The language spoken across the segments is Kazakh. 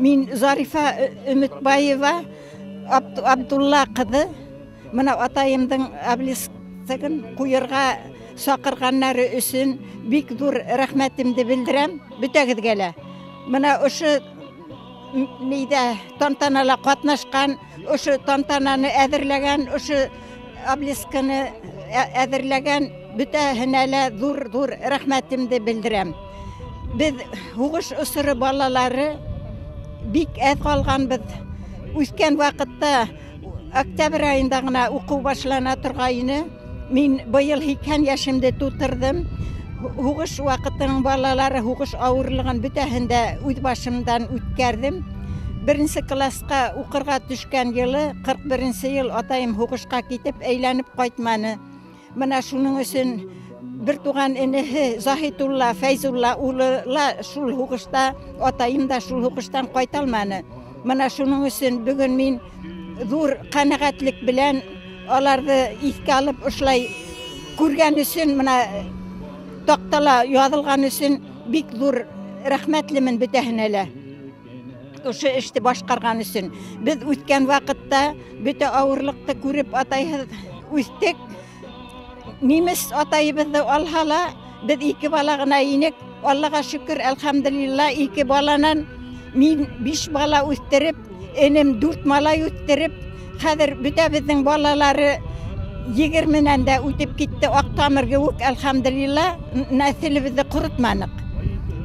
Min Зарифа Үмітбаева Абдулла қызы. Мына атайымдың аблистігін құйырға сақырғаннары үшін бик зор рахметімді білдірем. Бүтәгідгелі. Мына ұшы тантанала қатнашқан, ұшы тантананы әдірлеген, ұшы аблискіні әдірлеген бүтәхінәлі зор рахметімді білдірем. Біз хуғыш ұсыры балалары бик әз қалған біз. Өскен вақытта октябрь айында ғана оқу башлана тұрғайыны мен биыл 2 yaşымды тутырдым. Хуғыш вақытының балалары хуғыш ауырлығын бүтәхінде өз башымдан өткердім. 1 классқа оқырға түшкен жылы 41 ел атайым хуғышқа кетіп әйленіп қайтманы. Мына шуның үшін bir туған інісі Захитулла Файзулла улыла шул хуғышта, атайым да шул хуғыштан қайталманы. Мына шуның үшін бүгін мен зор қанағатлік білән оларды еске алып ұшлай көрген үшін, мына тақтала язылған үшін бик зор рахметлімін бүтәхінелі. Ұшы ішті башқарған үшін. Біз өткен вақытта бүті ауырлықты көріп атайыз өстік. Неміс атайыбызды алхала, біз 2 балағына енек. Аллаға шүкір, әлхамдулилла, 2 баланан мен 5 бала өстіріп, енем 4 мала өстіріп, қазір бүті біздің балалары 20-нен де өтіп кетті. Ақтамырға өк, әлхамдулилла, нәсілі құрытманық.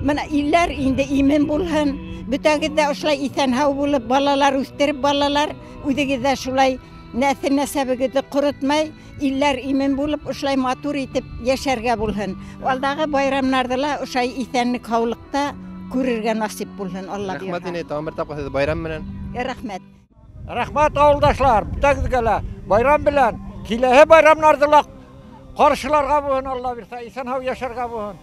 Мына иллер енді имен болғын, бүтәгізді ұшылай исән хау болып, балалар өстіріп, балалар өдегізді шулай нәсіл нәсәбігізді құрытмай, иллер имен болып, ұшылай матур етіп ешерге болғын. Алдағы байрамнардыла ұшай исәнлік хаулықта көрерге насип болғын. Рахмат ене, тағымыр тапқасыз байрам менен. Рахмет. Рахмат ауылдашлар, бүтәгізгілі байрам білән. Келесі байрамнардыла қаршыларға бұғын, Алла бірса, исән хау ешерге бұғын.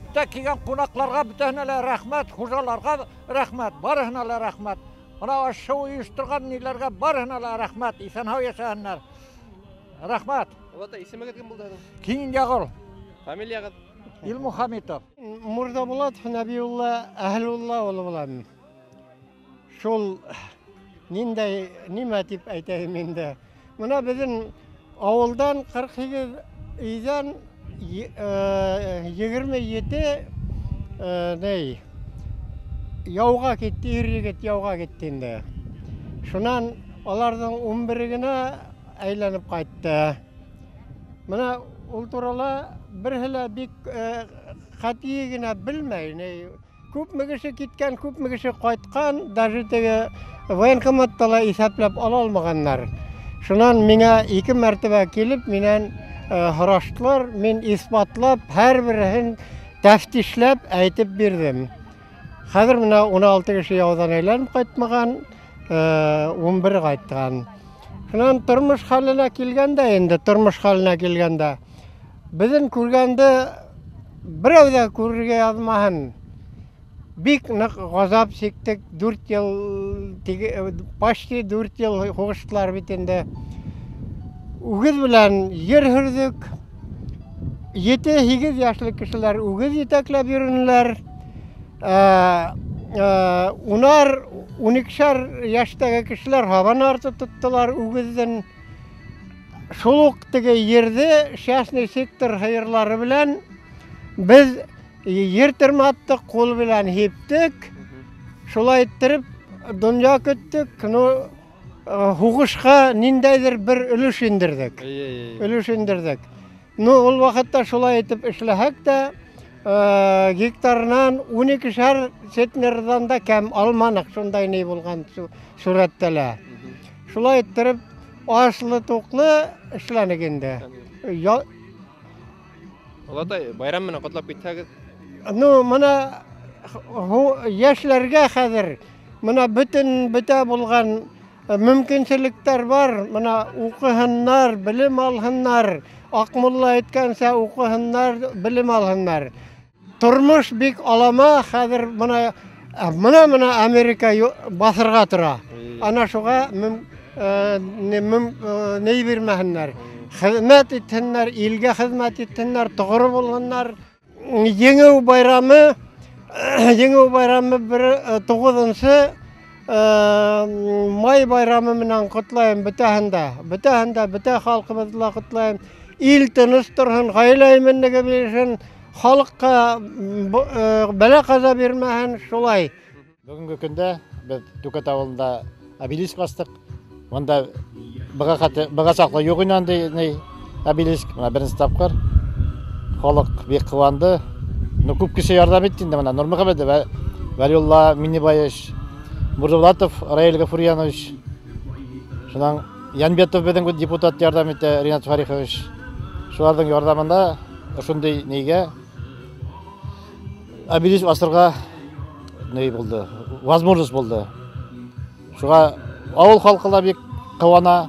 Бүті келген қонақларға бүтәхінелі рахмат, құжаларға рахмат, барығыналы рахмат. Ана ашы ұйыстырған нелерге барығыналы рахмат, исән хау ешерінлер. Рахмат. Олата исеме кеткен болды әдің? Кейін жағыл. Фамилияға? Илмухамитов. Мурдабулатов Набиулла Ахлулла олы боламын. Шол ниндей неме деп айтайым енді. Мына біздің ауылдан 42 үйден 27 яуға кетті, үйрегет яуға кеттенді. Шунан олардың 11-гіне әйленіп қайтты. Мына ол туралы бір хілі бек қатиегіне білмей. Көп мүгіші кеткен, көп мүгіші қайтқан, даже тегі военкоматтала есеплеп ала алмағандар. Шунан меңа 2 мәртебе келіп, менен сұраштылар, мен испатлап, әр бірін тәфтишлеп әйтіп бердім. Қазір мына 16 кіші яудан әйленіп қайтмаған, 11 қайттыған. Шунан тұрмыш халына келгенде, енді тұрмыш халына келгенде, біздің көргенді бір әуде көрге язмағын. Бик нық ғазап сектік, 4 ел, пашти 4 ел хоғыштылар бетінде. Үгіз білән ер хүрдік, 7-8 яшлы кішілер үгіз етәкләп жүрінлер. Унар 12 яштағы кішілер хабан арты тұттылар үгіздің. Шолуқтығы ерді шәсіне сектор хайырлары білән біз ертірматты қол білән хептік. Шолай ettіріп, дүния көттік. Хуғышқа ниндайдыр бір үліш ендірдік. Ол вақытта шолай етіп ішләхәк та гектарынан 12 сетнердан да кәм алманық, шондай не болған сүрәттәлі. Шолай еттіріп, ашлы тоқлы ішләнігенді. Олатай, байрам менен құтлап кеттәгіз? Мұна яшләрге қазір, мұна бүті болған мүмкіншіліктер бар. Мұна оқығыннар, білім алғыннар, Ақмолла еткенсе оқығыннар, білім алғынар. Тұрмыш бек алама қазір мұна Америка басырға тұра. Ана шуға не бермәхіннәр. Хызмет еттінлер, елге хызмет еттінлер, тұғыры болғынлар. Еңеу байрамы 9-сы май байрамы менен котлайм бүтәһендә бүтә халкыбызла котлайм. Ил тыныч торһын, гаилә именлеге бирсен, халыкка бәла каза бирмәһен, шулай. Бүгінгі күнде біз Түкет ауылында обелиск астық. Онда бұға сақла yoğunandı обелиск. Бірінші тапқыр. Халық бек қуанды. Көп кіші ярдам етті. Нұрмұхамед, Валиулла Минибаевич, Мурзавлатов Раиль Гафурьянович, Янбетов беден депутат ярдам етті Ринат Фарихович. Шулардың ярдамында ошондай неге обелиск астырға болды, возможность болды. Шуға ауыл халқыла бек қуана,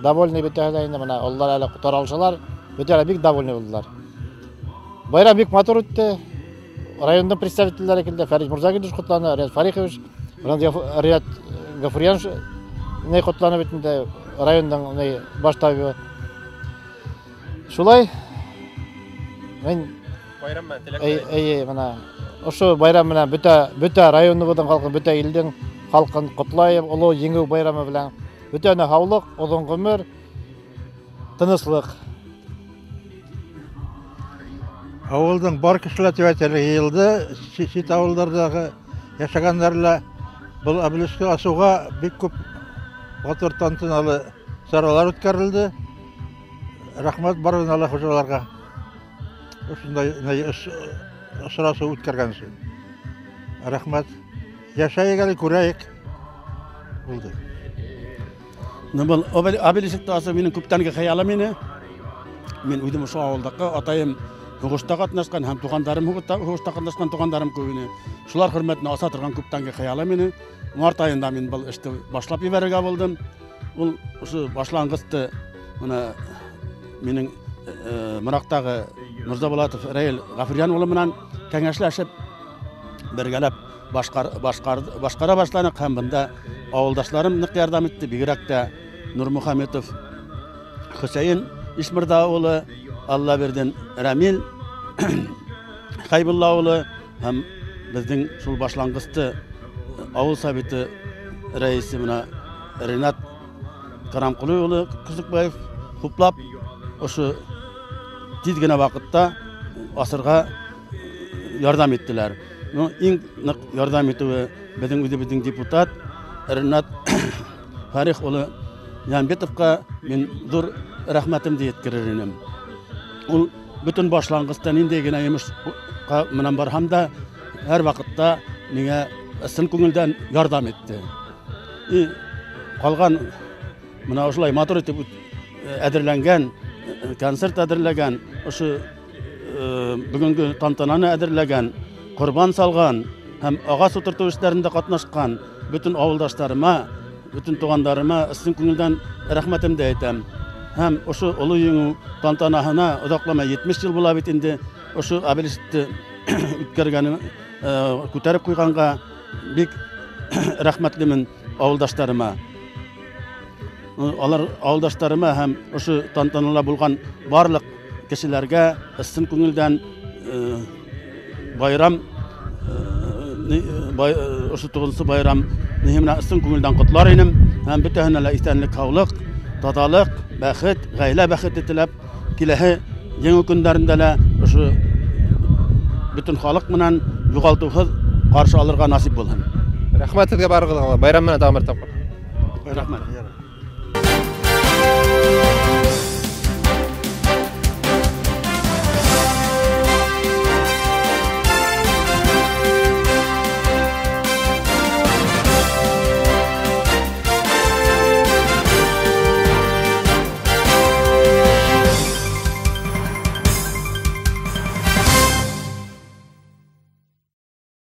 довольны бетәләйінді, олар әлі құтар алшалар, бетәлі бек довольны болдылар. Байрам бек матур өтті, райондың представительдері келді, Фарид Мурзагидович құтланы, Ринат Фарихович, Ринат Гафурьянович құтланы бетінде, райондың баштабы. Шулай, мен Ошу байрам менен бүті районыбыздың халқын, бүті елдің халқын құтлайып, ұлы еңгеу байрамы білән. Бүті хаулық, ұзын ғұмыр, тыныслық. Ауылдың бар кішілі тәуәтері елді, сет ауылдардағы яшағандарла бұл обелискке асуға бек көп батыр тантыналы саралар өткәрілді. Рахмат барын Алла қожаларға. Осындай сұрасы өткәргенсі. Рахмат. Яшайық әлі көрейік. Болды. Бұл обелискті асы менің көптенгі қиялы мені. Мен өйдім ұшы ауылдаққа атайым Хуғышта қатынасқан, һәм туғандарым Хуғышта қатынасқан туғандарым көбіне. Шулар хөрмәтіне аса тұрған көптенгі қиялы мені. Март айында мен бұл ішті башлап еберіге болдым. Бұл башланғысты менің Мұрақтағы Мұрзабалатов Раиль Гафурьян олымынан кәңәшләшіп бергәләп башқара башланық. Һәм бұнда ауылдашларым нык ярдам етті. Бигрәк Нұрмұхаметов Хусейн Ишмырда олы, Алла берден Рамил Хайбулла олы, һәм біздің шул башланғысты ауыл сабиті рәйісі Ринат Карамқұлы олы Күзікбаев құплап, ошы тез генә вакытта асырға ярдам еттілер. Ең нык ярдам етуі біздің депутат Ринат Фарих олы Янбетовқа мен зор рәхмәтімді еткерерінім. Ол бүтін башланғыстан инде генә еміш менен барһамда әр вакытта миңа сын күңелдән ярдам етті. Қалған мына ошылай матур итеп әзерләнгән концерт әзерләгән, ошы бүгінгі тантананы әзерләгән, құрбан салған, һәм ағас утырту эшләрендә катнашкан бүтін авылдашларыма, бүтін туғандарыма сын күңелдән рәхмәтемде әйтәм. Һәм ошы олы еңү тантанаһына одаклама 70 ел була бит инде. Ошы обелискты үткәргәне күтәреп куйганга бик рәхмәтлемен авылдашларыма. Алар авылдашларыма һәм ошы тантанала булган барлык кешеләргә сын күңелдән байрам ошы тугылсы байрам нихимна сын күңелдән котлар инем. Һәм бөтәһенә лә исәнлек, хаулык, таталык, бәхет, гаилә бәхете теләп киләһе еңү көндәрендә лә ошы бүтән халык менән югалтусыз каршы алырга насип булсын. Рәхмәт сезгә барыгызга. Байрам менән тагын бер тапкыр. Рәхмәт.